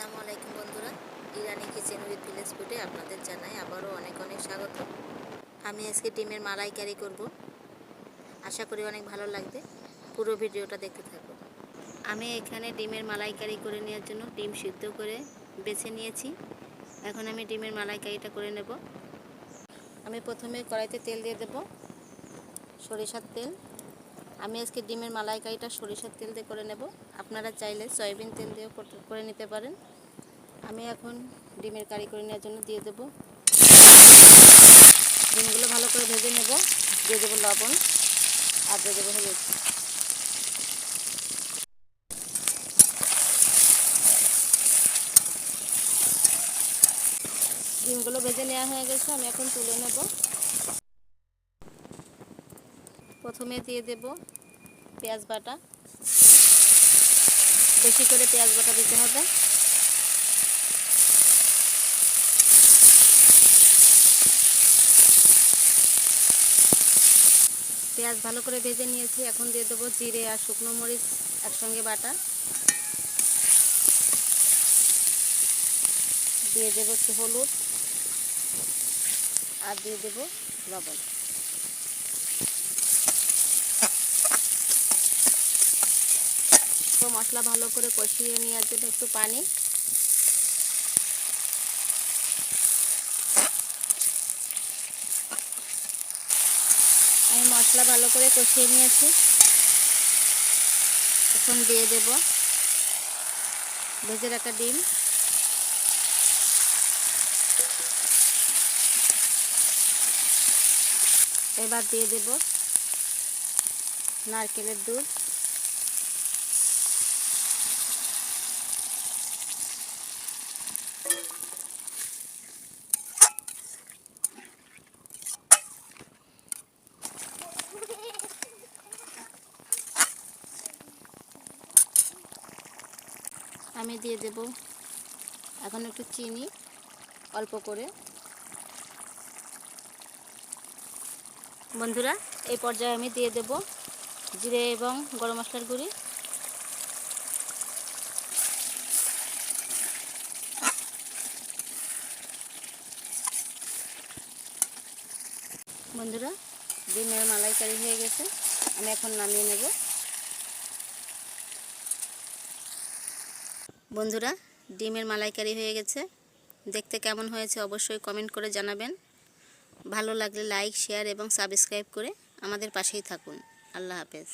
আসসালামু আলাইকুম বন্ধুরা, ইরানি কিচেন উইথ ভিলেজ ফুডে আপনাদের জানাই আবারও অনেক অনেক স্বাগত। আমি আজকে ডিমের মালাইকারি করব, আশা করি অনেক ভালো লাগবে। পুরো ভিডিওটা দেখতে থাকুন। আমি এখানে ডিমের মালাইকারি করে নেওয়ার জন্য ডিম সিদ্ধ করে বেছে নিয়েছি। এখন আমি ডিমের মালাইকারিটা করে নেব। আমি প্রথমে কড়াইতে তেল দিয়ে দেব, সরিষার তেল। আমি আজকে ডিমের মালাইকারিটা সরিষার তেল দিয়ে করে নেব, আপনারা চাইলে সয়াবিন তেল দিয়েও করে নিতে পারেন। আমি এখন ডিমের কারি করে নেওয়ার জন্য দিয়ে দেব, ডিমগুলো ভালো করে ভেজে নেব। দিয়ে দেবো লবণ আর দিয়ে দেবো হলুদ। ডিমগুলো ভেজে নেওয়া হয়ে গেছে, আমি এখন তুলে নেব। প্রথমে দিয়ে দেব পেঁয়াজ বাটা, বেশি করে পেঁয়াজ বাটা দিতে হবে। পেঁয়াজ ভালো করে ভেজে নিয়েছি, এখন দিয়ে দেবো জিরে আর শুকনো মরিচ একসঙ্গে বাটা। দিয়ে দেবো একটু হলুদ আর দিয়ে দেবো লবণ। তো মশলা ভালো করে কষিয়ে নেওয়ার জন্য একটু পানি। আমি মশলা ভালো করে কষিয়ে নিয়েছি, এখন দিয়ে দেব ভেজে রাখা ডিম। এবার দিয়ে দেব নারকেলের দুধ। আমি দিয়ে দেব এখন একটু চিনি অল্প করে। বন্ধুরা, এই পর্যায়ে আমি দিয়ে দেব জিরে এবং গরম মশলার গুঁড়ি। বন্ধুরা, ডিমের মালাইকারি হয়ে গেছে, আমি এখন নামিয়ে নেব। বন্ধুরা, ডিমের মালাইকারি হয়ে গেছে, দেখতে কেমন হয়েছে অবশ্যই কমেন্ট করে জানাবেন। ভালো লাগলে লাইক, শেয়ার এবং সাবস্ক্রাইব করে আমাদের পাশেই থাকুন। আল্লাহ হাফেজ।